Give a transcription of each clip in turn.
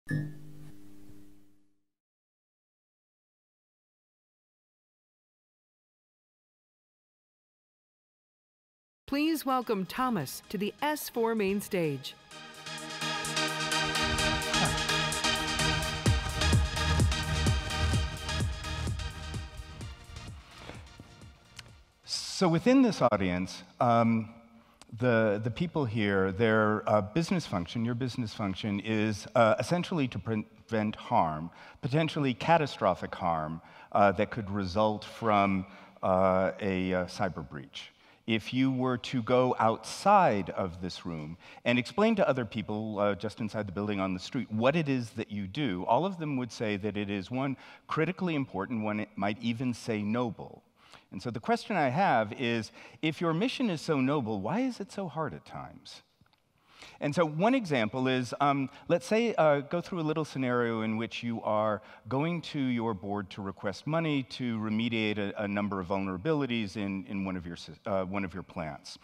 Please welcome Thomas to the S4 main stage. So within this audience, the people here, their business function, your business function, is essentially to prevent harm, potentially catastrophic harm, that could result from a cyber breach. If you were to go outside of this room and explain to other people just inside the building on the street what it is that you do, all of them would say that it is, one, critically important, one might even say noble. And so the question I have is, if your mission is so noble, why is it so hard at times? And so one example is, let's say, go through a little scenario in which you are going to your board to request money to remediate a number of vulnerabilities in one of your plants.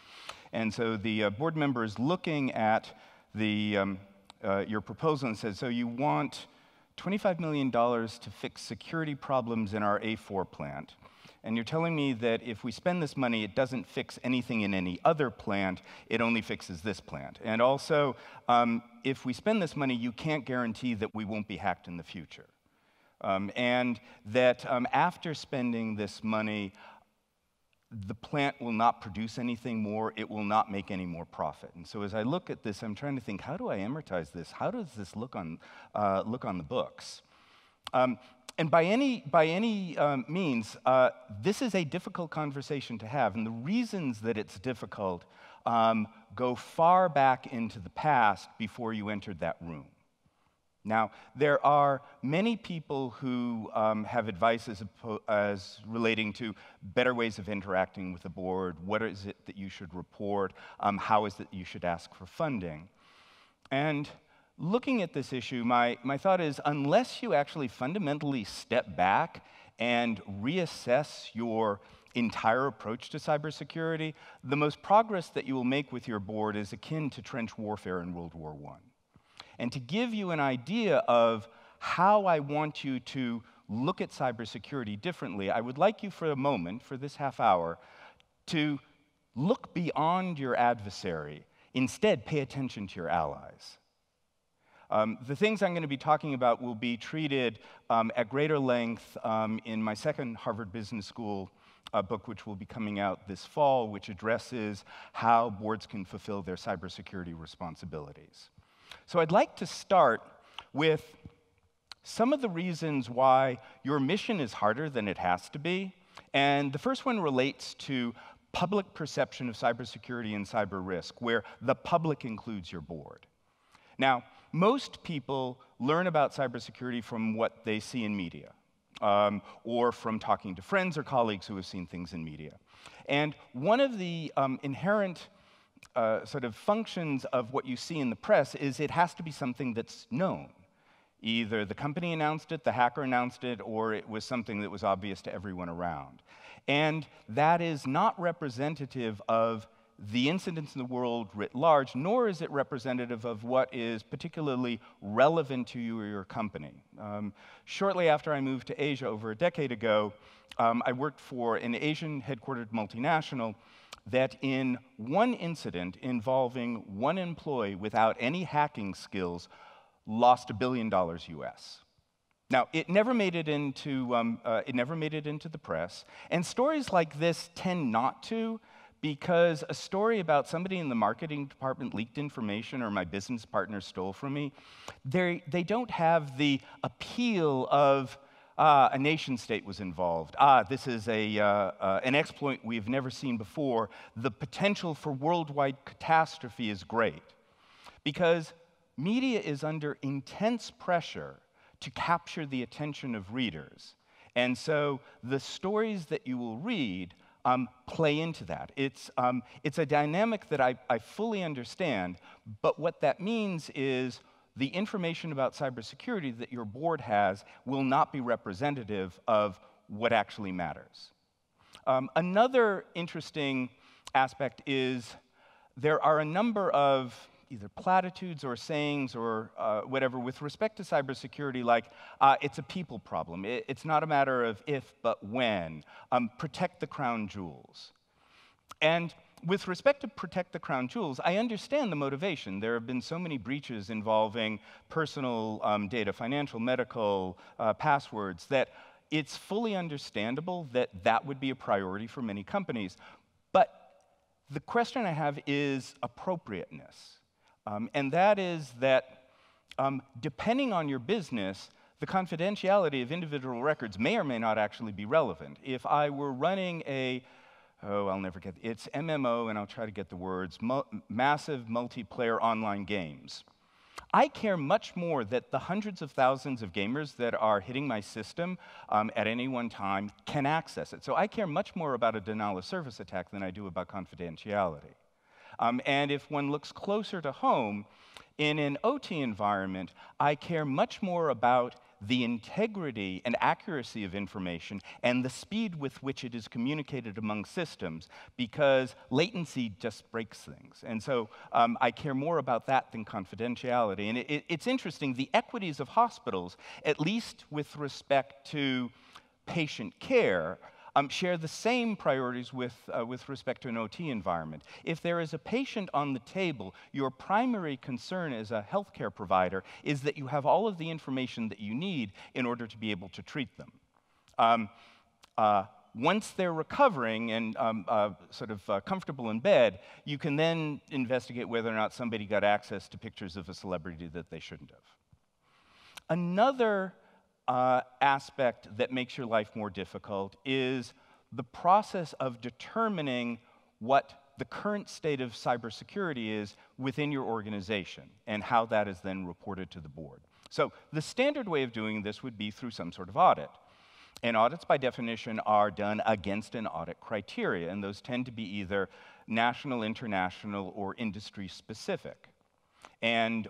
And so the board member is looking at your proposal and says, so you want $25 million to fix security problems in our A4 plant. And you're telling me that if we spend this money, it doesn't fix anything in any other plant, it only fixes this plant. And also, if we spend this money, you can't guarantee that we won't be hacked in the future. And that after spending this money, the plant will not produce anything more, it will not make any more profit. And so as I look at this, I'm trying to think, how do I amortize this? How does this look on the books? And by any means, this is a difficult conversation to have, and the reasons that it's difficult go far back into the past before you entered that room. Now, there are many people who have advice as relating to better ways of interacting with the board, what is it that you should report, how is it you should ask for funding. And looking at this issue, my thought is, unless you actually fundamentally step back and reassess your entire approach to cybersecurity, the most progress that you will make with your board is akin to trench warfare in World War I. And to give you an idea of how I want you to look at cybersecurity differently, I would like you for a moment, for this half hour, to look beyond your adversary. Instead, pay attention to your allies. The things I'm going to be talking about will be treated at greater length in my second Harvard Business School book, which will be coming out this fall, which addresses how boards can fulfill their cybersecurity responsibilities. So I'd like to start with some of the reasons why your mission is harder than it has to be. And the first one relates to public perception of cybersecurity and cyber risk, where the public includes your board. Now, most people learn about cybersecurity from what they see in media, or from talking to friends or colleagues who have seen things in media. And one of the inherent sort of functions of what you see in the press is it has to be something that's known. Either the company announced it, the hacker announced it, or it was something that was obvious to everyone around. And that is not representative of the incidents in the world writ large, nor is it representative of what is particularly relevant to you or your company. Shortly after I moved to Asia over a decade ago, I worked for an Asian-headquartered multinational that in one incident involving one employee without any hacking skills lost $1 billion US. Now, it never made it into the press, and stories like this tend not to, because a story about somebody in the marketing department leaked information or my business partner stole from me, they don't have the appeal of a nation state was involved. This is an exploit we've never seen before. The potential for worldwide catastrophe is great. Because media is under intense pressure to capture the attention of readers. And so the stories that you will read play into that. It's a dynamic that I fully understand, but what that means is the information about cybersecurity that your board has will not be representative of what actually matters. Another interesting aspect is there are a number of either platitudes or sayings or whatever with respect to cybersecurity, like it's a people problem. It's not a matter of if, but when. Protect the crown jewels. And with respect to protect the crown jewels, I understand the motivation. There have been so many breaches involving personal data, financial, medical, passwords, that it's fully understandable that that would be a priority for many companies. But the question I have is appropriateness. And that is that depending on your business, the confidentiality of individual records may or may not actually be relevant. If I were running I'll never get it's MMO, and I'll try to get the words, massive multiplayer online games. I care much more that the hundreds of thousands of gamers that are hitting my system at any one time can access it. So I care much more about a denial of service attack than I do about confidentiality. And if one looks closer to home, in an OT environment, I care much more about the integrity and accuracy of information and the speed with which it is communicated among systems, because latency just breaks things. And so I care more about that than confidentiality. And it's interesting, the equities of hospitals, at least with respect to patient care, share the same priorities with respect to an OT environment. If there is a patient on the table, your primary concern as a healthcare provider is that you have all of the information that you need in order to be able to treat them. Once they're recovering and comfortable in bed, you can then investigate whether or not somebody got access to pictures of a celebrity that they shouldn't have. Another aspect that makes your life more difficult is the process of determining what the current state of cybersecurity is within your organization and how that is then reported to the board. So the standard way of doing this would be through some sort of audit. And audits, by definition, are done against an audit criteria, and those tend to be either national, international, or industry-specific.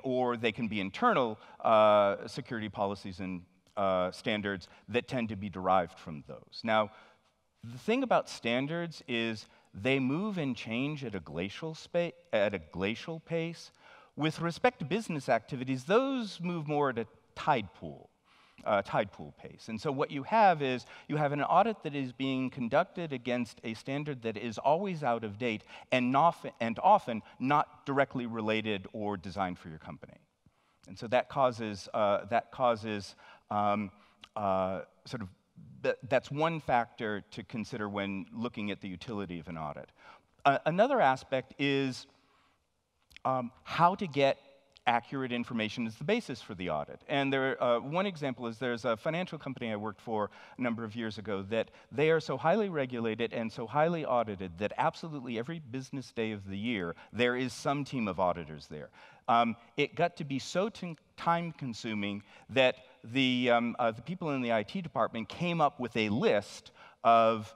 Or they can be internal security policies and standards that tend to be derived from those. Now, the thing about standards is they move and change at a glacial pace. With respect to business activities, those move more at a tide pool pace. And so what you have is you have an audit that is being conducted against a standard that is always out of date and often not directly related or designed for your company. And so that causes that's one factor to consider when looking at the utility of an audit. Another aspect is how to get accurate information is the basis for the audit. And one example is there's a financial company I worked for a number of years ago that they are so highly regulated and so highly audited that absolutely every business day of the year, there is some team of auditors there. It got to be so time-consuming that the people in the IT department came up with a list of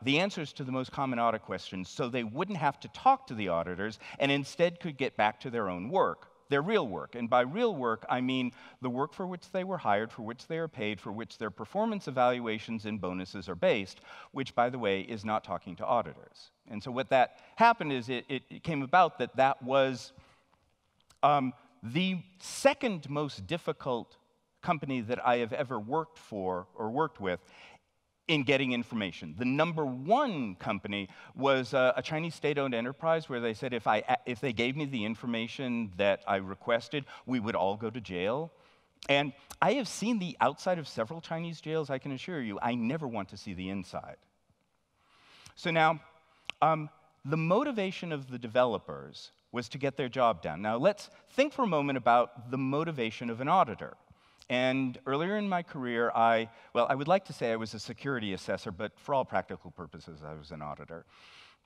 the answers to the most common audit questions so they wouldn't have to talk to the auditors and instead could get back to their own work. Their real work. And by real work, I mean the work for which they were hired, for which they are paid, for which their performance evaluations and bonuses are based, which, by the way, is not talking to auditors. And so what that happened is it came about that was the second most difficult company that I have ever worked for or worked with in getting information. The number one company was a Chinese state-owned enterprise where they said if they gave me the information that I requested, we would all go to jail. And I have seen the outside of several Chinese jails. I can assure you, I never want to see the inside. So now, the motivation of the developers was to get their job done. Now let's think for a moment about the motivation of an auditor. And earlier in my career, I would like to say I was a security assessor, but for all practical purposes, I was an auditor.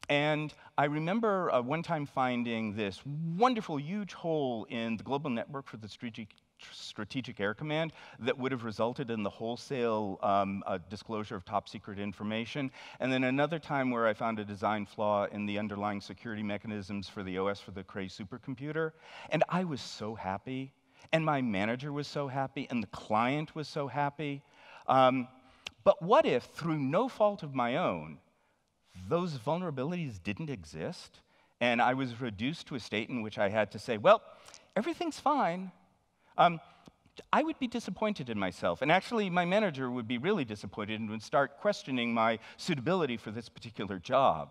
And I remember one time finding this wonderful, huge hole in the global network for the Strategic Air Command that would have resulted in the wholesale disclosure of top secret information. And then another time where I found a design flaw in the underlying security mechanisms for the OS for the Cray supercomputer. And I was so happy. And my manager was so happy, and the client was so happy. But what if, through no fault of my own, those vulnerabilities didn't exist, and I was reduced to a state in which I had to say, well, everything's fine. I would be disappointed in myself, and actually my manager would be really disappointed and would start questioning my suitability for this particular job.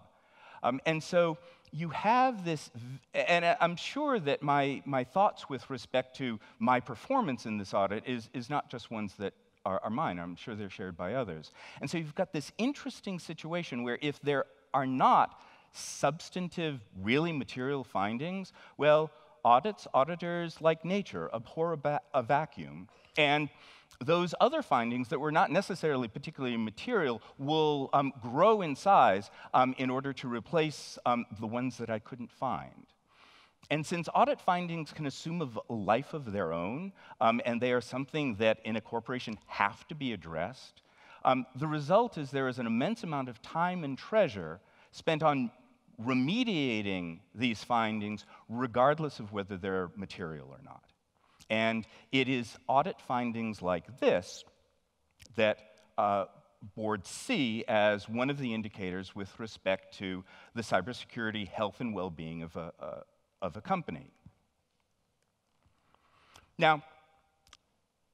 And so you have this, and I'm sure that my thoughts with respect to my performance in this audit is not just ones that are mine. I'm sure they're shared by others. And so you've got this interesting situation where if there are not substantive, really material findings, well, auditors, like nature, abhor a vacuum. And those other findings that were not necessarily particularly material will grow in size in order to replace the ones that I couldn't find. And since audit findings can assume a life of their own, and they are something that in a corporation have to be addressed, the result is there is an immense amount of time and treasure spent on remediating these findings regardless of whether they're material or not. And it is audit findings like this that boards see as one of the indicators with respect to the cybersecurity health and well-being of a company. Now,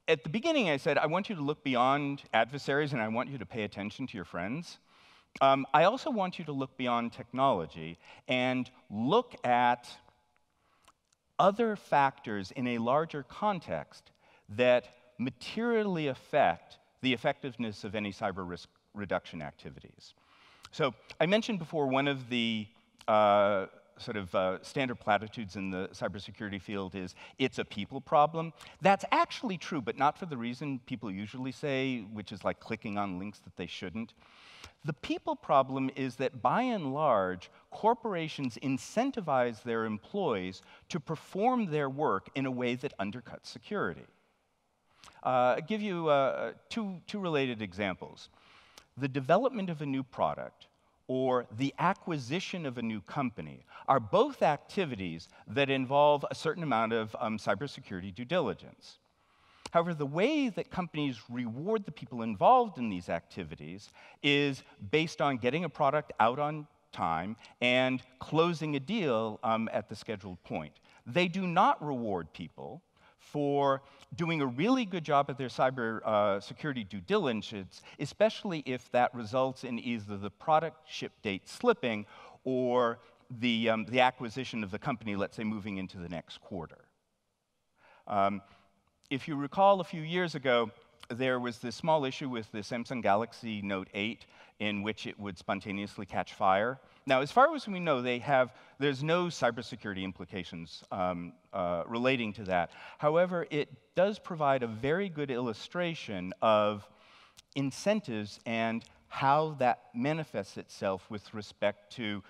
at the beginning I said, I want you to look beyond adversaries and I want you to pay attention to your friends. I also want you to look beyond technology and look at other factors in a larger context that materially affect the effectiveness of any cyber risk reduction activities. So I mentioned before one of the standard platitudes in the cybersecurity field is, it's a people problem. That's actually true, but not for the reason people usually say, which is like clicking on links that they shouldn't. The people problem is that, by and large, corporations incentivize their employees to perform their work in a way that undercuts security. I'll give you two related examples. The development of a new product or the acquisition of a new company are both activities that involve a certain amount of cybersecurity due diligence. However, the way that companies reward the people involved in these activities is based on getting a product out on time and closing a deal at the scheduled point. They do not reward people for doing a really good job at their cyber security due diligence, especially if that results in either the product ship date slipping or the acquisition of the company, let's say, moving into the next quarter. If you recall, a few years ago, there was this small issue with the Samsung Galaxy Note 8 in which it would spontaneously catch fire. Now, as far as we know, there's no cybersecurity implications relating to that. However, it does provide a very good illustration of incentives and how that manifests itself with respect to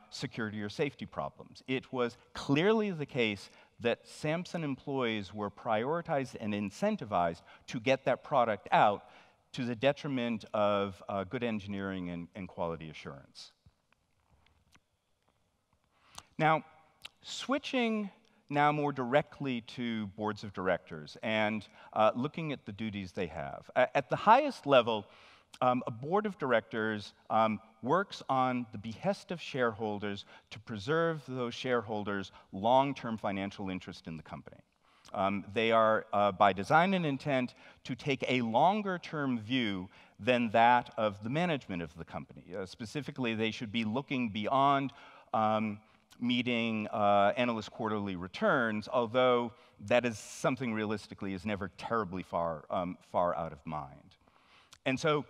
security or safety problems. It was clearly the case that Samsung employees were prioritized and incentivized to get that product out to the detriment of good engineering and quality assurance. Now, switching now more directly to boards of directors and looking at the duties they have. At the highest level, a board of directors works on the behest of shareholders to preserve those shareholders' long-term financial interest in the company. They are, by design and intent, to take a longer-term view than that of the management of the company. Specifically, they should be looking beyond meeting analyst quarterly returns, although that is something realistically is never terribly far out of mind. And so,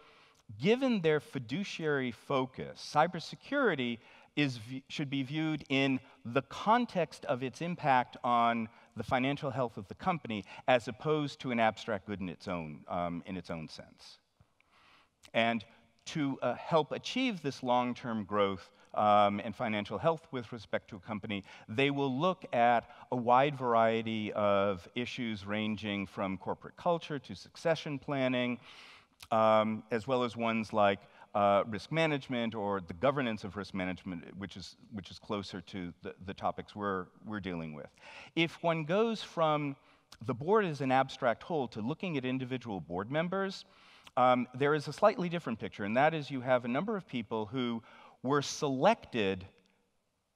given their fiduciary focus, cybersecurity should be viewed in the context of its impact on the financial health of the company, as opposed to an abstract good in its own sense. And to help achieve this long-term growth and financial health with respect to a company, they will look at a wide variety of issues ranging from corporate culture to succession planning, as well as ones like risk management or the governance of risk management, which is closer to the topics we're dealing with. If one goes from the board as an abstract whole to looking at individual board members, there is a slightly different picture, and that is you have a number of people who were selected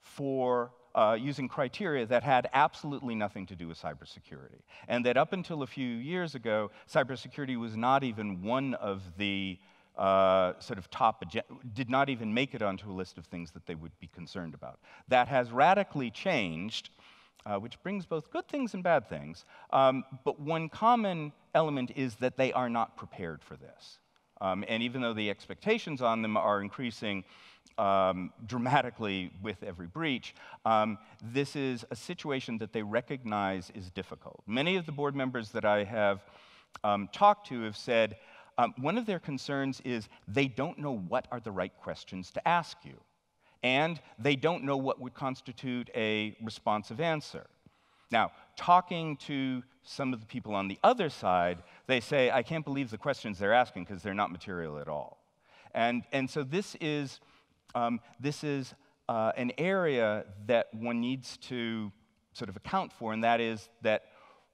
for using criteria that had absolutely nothing to do with cybersecurity. And that up until a few years ago, cybersecurity was not even one of the sort of top, did not even make it onto a list of things that they would be concerned about. That has radically changed, which brings both good things and bad things. But one common element is that they are not prepared for this. And even though the expectations on them are increasing dramatically with every breach, this is a situation that they recognize is difficult. Many of the board members that I have talked to have said one of their concerns is they don't know what are the right questions to ask you, and they don't know what would constitute a responsive answer. Now, talking to some of the people on the other side, they say, I can't believe the questions they're asking because they're not material at all. And so this is an area that one needs to sort of account for, and that is that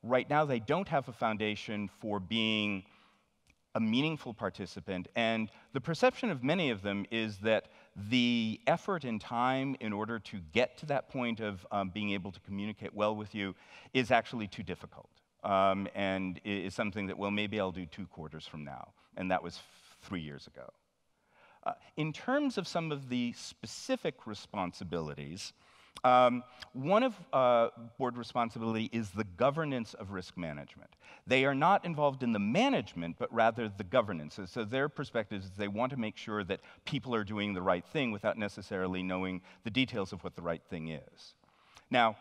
right now they don't have a foundation for being a meaningful participant, and the perception of many of them is that the effort and time in order to get to that point of being able to communicate well with you is actually too difficult, and is something that, well, maybe I'll do 2 quarters from now, and that was 3 years ago. In terms of some of the specific responsibilities, one of board responsibility is the governance of risk management. They are not involved in the management, but rather the governance. So their perspective is they want to make sure that people are doing the right thing without necessarily knowing the details of what the right thing is. Now,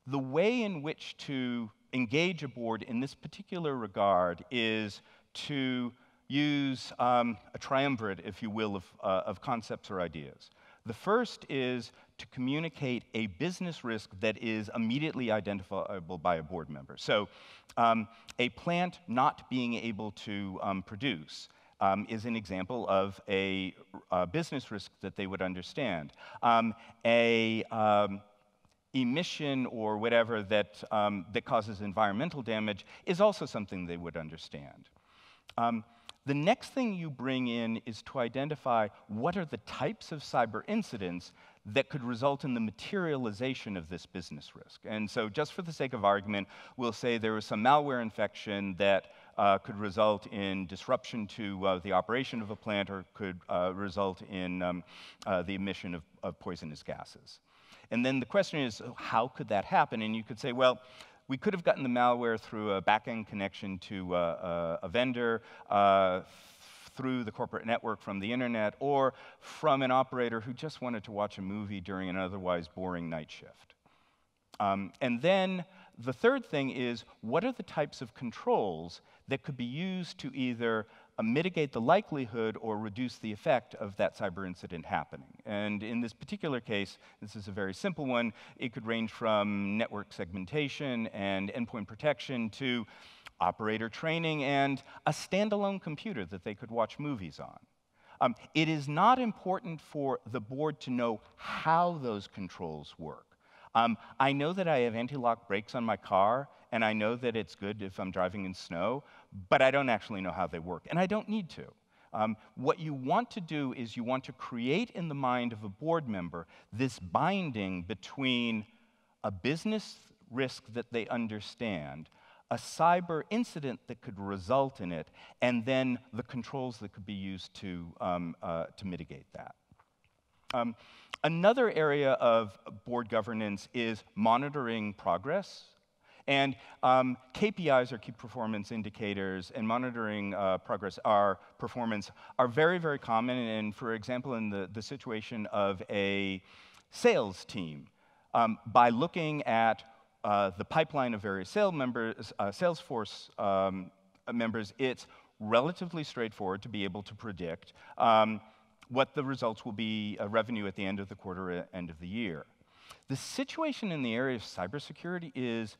the way in which to engage a board in this particular regard is to use a triumvirate, if you will, of concepts or ideas. The first is to communicate a business risk that is immediately identifiable by a board member. So a plant not being able to produce is an example of a business risk that they would understand. Emission or whatever that causes environmental damage is also something they would understand. The next thing you bring in is to identify what are the types of cyber incidents that could result in the materialization of this business risk. And so just for the sake of argument, we'll say there was some malware infection that could result in disruption to the operation of a plant or could result in the emission of poisonous gases. And then the question is, how could that happen? And you could say, well, we could have gotten the malware through a back-end connection to a vendor, through the corporate network from the internet, or from an operator who just wanted to watch a movie during an otherwise boring night shift. And then the third thing is, what are the types of controls that could be used to either mitigate the likelihood or reduce the effect of that cyber incident happening? And in this particular case, this is a very simple one. It could range from network segmentation and endpoint protection to operator training and a standalone computer that they could watch movies on. It is not important for the board to know how those controls work. I know that I have anti-lock brakes on my car, and I know that it's good if I'm driving in snow, but I don't actually know how they work, and I don't need to. What you want to do is you want to create in the mind of a board member this binding between a business risk that they understand, a cyber incident that could result in it, and then the controls that could be used to mitigate that. Another area of board governance is monitoring progress. And KPIs, or key performance indicators, and monitoring performance are very, very common. And for example, in the situation of a sales team, by looking at the pipeline of various Salesforce members, it's relatively straightforward to be able to predict what the results will be, revenue at the end of the quarter, end of the year. The situation in the area of cybersecurity is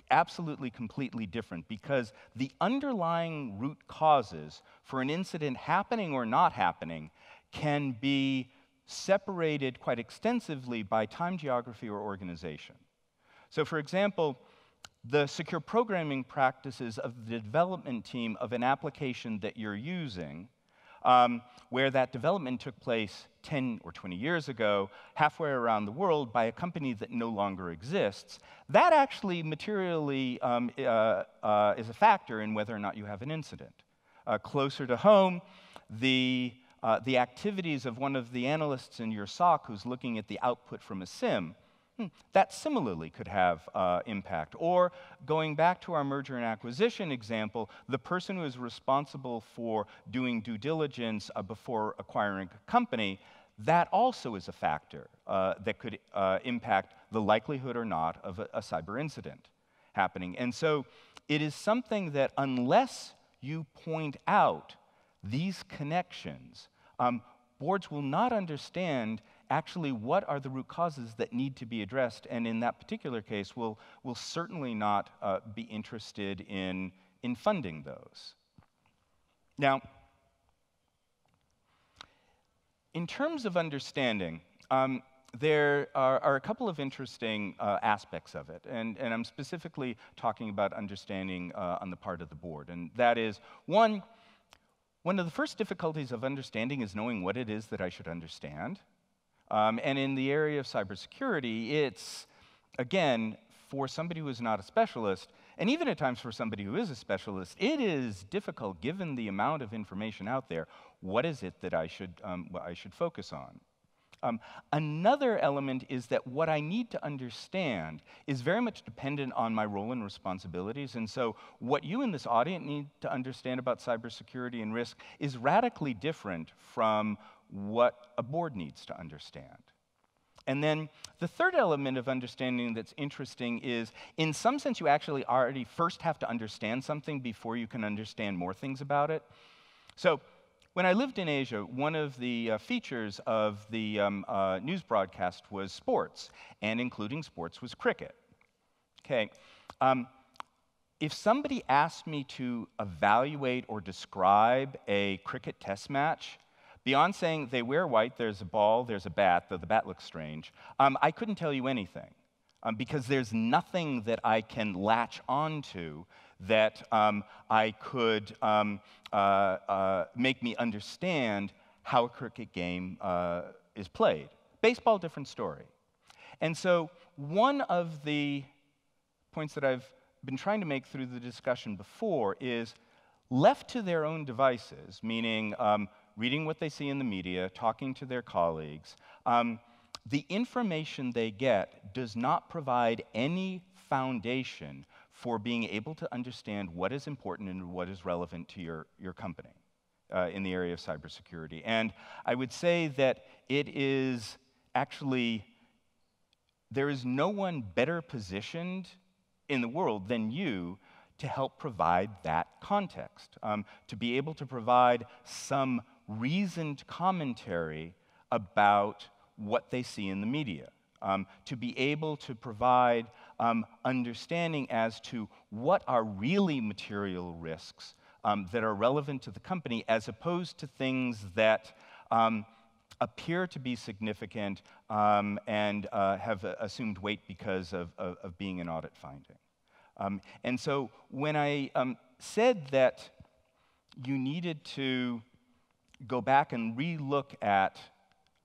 absolutely completely different, because the underlying root causes for an incident happening or not happening can be separated quite extensively by time, geography, or organization. So for example, the secure programming practices of the development team of an application that you're using where that development took place 10 or 20 years ago, halfway around the world by a company that no longer exists, that actually materially is a factor in whether or not you have an incident. Closer to home, the activities of one of the analysts in your SOC who's looking at the output from a SIM, that similarly could have impact. Or going back to our merger and acquisition example, the person who is responsible for doing due diligence before acquiring a company, that also is a factor that could impact the likelihood or not of a cyber incident happening. And so it is something that unless you point out these connections, boards will not understand actually what are the root causes that need to be addressed, and in that particular case will certainly not be interested in funding those. Now, in terms of understanding, there are a couple of interesting aspects of it, and I'm specifically talking about understanding on the part of the board, and that is, one of the first difficulties of understanding is knowing what it is that I should understand. And in the area of cybersecurity, it's, again, for somebody who is not a specialist, and even at times for somebody who is a specialist, it is difficult, given the amount of information out there, what is it that I should focus on. Another element is that what I need to understand is very much dependent on my role and responsibilities, and so what you in this audience need to understand about cybersecurity and risk is radically different from what a board needs to understand. And then the third element of understanding that's interesting is, in some sense, you actually already first have to understand something before you can understand more things about it. So when I lived in Asia, one of the features of the news broadcast was sports, and including sports was cricket. Okay. If somebody asked me to evaluate or describe a cricket test match, beyond saying they wear white, there's a ball, there's a bat, though the bat looks strange, I couldn't tell you anything because there's nothing that I can latch onto that I could make me understand how a cricket game is played. Baseball, different story. And so one of the points that I've been trying to make through the discussion before is, left to their own devices, meaning reading what they see in the media, talking to their colleagues, the information they get does not provide any foundation for being able to understand what is important and what is relevant to your company in the area of cybersecurity. And I would say that it is actually, there is no one better positioned in the world than you to help provide that context, to be able to provide some reasoned commentary about what they see in the media, to be able to provide understanding as to what are really material risks that are relevant to the company, as opposed to things that appear to be significant and have assumed weight because of being an audit finding. And so when I said that you needed to go back and re-look at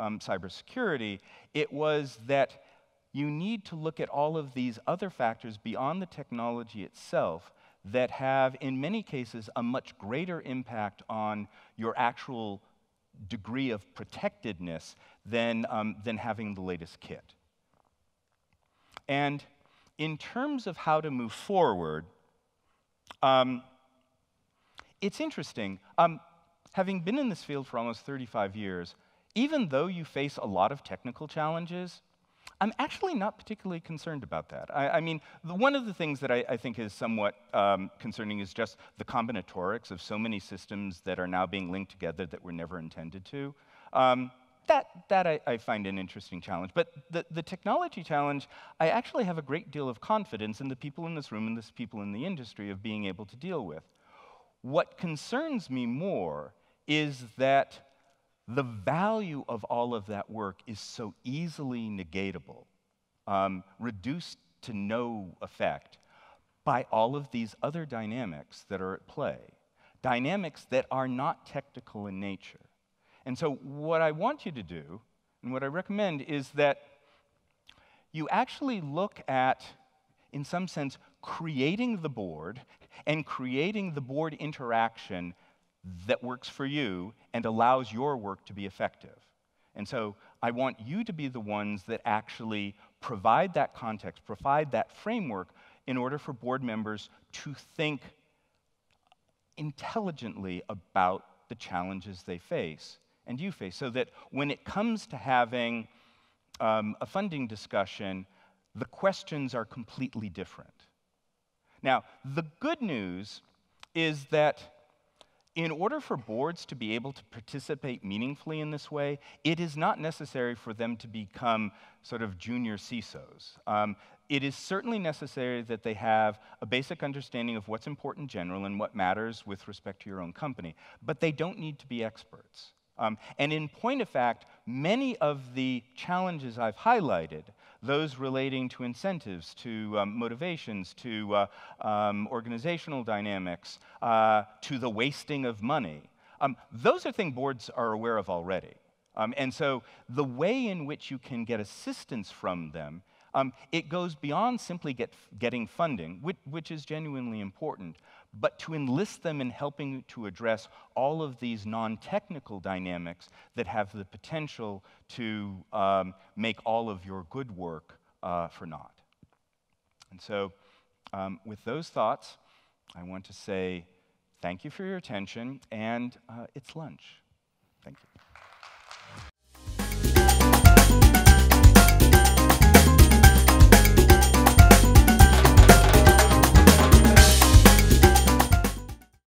cybersecurity, it was that you need to look at all of these other factors beyond the technology itself that have, in many cases, a much greater impact on your actual degree of protectedness than having the latest kit. And in terms of how to move forward, it's interesting. Having been in this field for almost 35 years, even though you face a lot of technical challenges, I'm actually not particularly concerned about that. I mean, one of the things that I think is somewhat concerning is just the combinatorics of so many systems that are now being linked together that were never intended to. That I find an interesting challenge. But the technology challenge, I actually have a great deal of confidence in the people in this room and the people in the industry of being able to deal with. What concerns me more is that the value of all of that work is so easily negatable, reduced to no effect by all of these other dynamics that are at play. dynamics that are not technical in nature. And so what I want you to do, and what I recommend, is that you actually look at, in some sense, creating the board and creating the board interaction that works for you and allows your work to be effective. And so I want you to be the ones that actually provide that context, provide that framework in order for board members to think intelligently about the challenges they face and you face, so that when it comes to having a funding discussion, the questions are completely different. Now, the good news is that in order for boards to be able to participate meaningfully in this way, it is not necessary for them to become sort of junior CISOs. It is certainly necessary that they have a basic understanding of what's important in general and what matters with respect to your own company, but they don't need to be experts. And in point of fact, many of the challenges I've highlighted, those relating to incentives, to motivations, to organizational dynamics, to the wasting of money, those are things boards are aware of already. And so the way in which you can get assistance from them, it goes beyond simply getting funding, which is genuinely important, but to enlist them in helping to address all of these non-technical dynamics that have the potential to make all of your good work for naught. And so with those thoughts, I want to say thank you for your attention, and it's lunch. Thank you.